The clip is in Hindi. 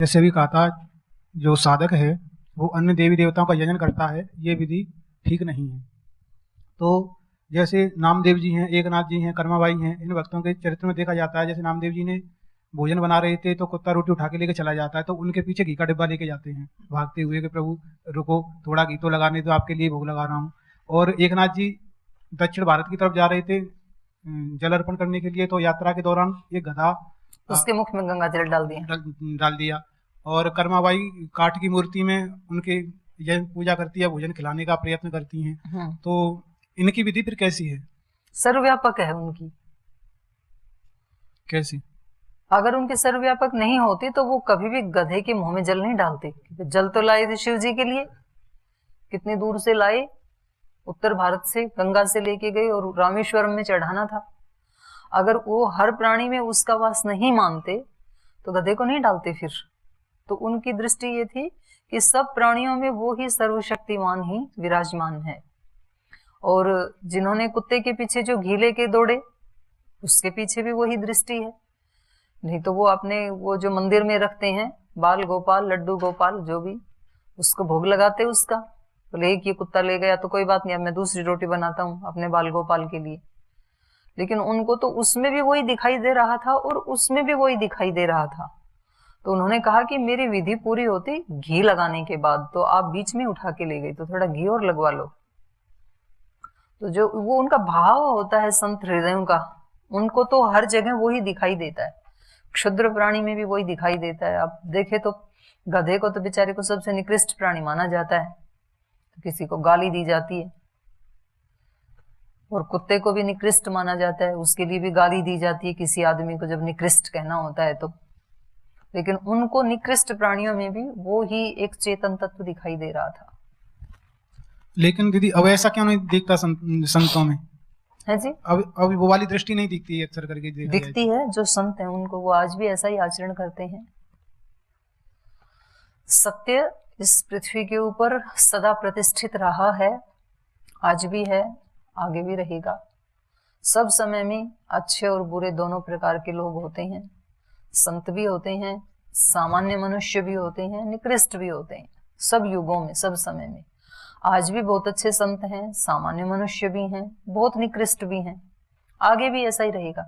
जैसे अभी कहा था, जो साधक है वो अन्य देवी देवताओं का यजन करता है, ये विधि ठीक नहीं है। तो जैसे नामदेव जी हैं, एकनाथ जी हैं, कर्माबाई हैं, इन भक्तों के चरित्र में देखा जाता है, जैसे नामदेव जी ने भोजन बना रहे थे तो कुत्ता रोटी उठा के लेके चला जाता है, तो उनके पीछे घी का डिब्बा लेके जाते हैं भागते हुए कि प्रभु रुको, थोड़ा घी तो लगाने दो, आपके लिए भोग लगा रहा हूँ। और एकनाथ जी दक्षिण भारत की तरफ जा रहे थे जल अर्पण करने के लिए, तो यात्रा के दौरान एक गधा उसके मुख में गंगा जल डाल दिया। डाल दिया। और कर्माबाई काठ की मूर्ति में उनके यह पूजा करती है, भोजन खिलाने का प्रयत्न करती हैं। तो इनकी विधि फिर कैसी है? सर्वव्यापक है उनकी। कैसी? अगर उनकी सर्वव्यापक नहीं होती तो वो कभी भी गधे के मुंह में जल नहीं डालते। जल तो लाए थे शिव जी के लिए, कितनी दूर से लाए, उत्तर भारत से गंगा से लेके गए और रामेश्वरम में चढ़ाना था। अगर वो हर प्राणी में उसका वास नहीं मानते तो गधे को नहीं डालते फिर। तो उनकी दृष्टि ये थी कि सब प्राणियों में वो ही सर्वशक्तिमान ही विराजमान है। और जिन्होंने कुत्ते के पीछे जो घी लेके दौड़े, उसके पीछे भी वही दृष्टि है। नहीं तो वो अपने वो जो मंदिर में रखते हैं बाल गोपाल, लड्डू गोपाल, जो भी, उसको भोग लगाते उसका। बोले एक ये कुत्ता ले गया तो कोई बात नहीं, अब मैं दूसरी रोटी बनाता हूँ अपने बाल गोपाल के लिए। लेकिन उनको तो उसमें भी वही दिखाई दे रहा था और उसमें भी वही दिखाई दे रहा था। तो उन्होंने कहा कि मेरी विधि पूरी होती घी लगाने के बाद, तो आप बीच में उठा के ले गई, तो थोड़ा घी और लगवा लो। तो जो वो उनका भाव होता है संत हृदयों का, उनको तो हर जगह वही दिखाई देता है। क्षुद्र प्राणी में भी वही दिखाई देता है। आप देखे तो गधे को तो बेचारे को सबसे निकृष्ट प्राणी माना जाता है, तो किसी को गाली दी जाती है। और कुत्ते को भी निकृष्ट माना जाता है, उसके लिए भी गाली दी जाती है किसी आदमी को जब निकृष्ट कहना होता है तो। लेकिन उनको निकृष्ट प्राणियों में भी वो ही एक चेतन तत्व दिखाई दे रहा था। लेकिन दीदी अब ऐसा क्यों नहीं दिखता संतों में? है जी, अब वो वाली दृष्टि नहीं दिखती है अक्सर करके? दिखती है। जो संत हैं उनको वो आज भी ऐसा ही आचरण करते हैं। सत्य इस पृथ्वी के ऊपर सदा प्रतिष्ठित रहा है, आज भी है, आगे भी रहेगा। सब समय में अच्छे और बुरे दोनों प्रकार के लोग होते हैं। संत भी होते हैं, सामान्य मनुष्य भी होते हैं, निकृष्ट भी होते हैं। सब युगों में, सब समय में। आज भी बहुत अच्छे संत हैं, सामान्य मनुष्य भी हैं, बहुत निकृष्ट भी हैं, आगे भी ऐसा ही रहेगा।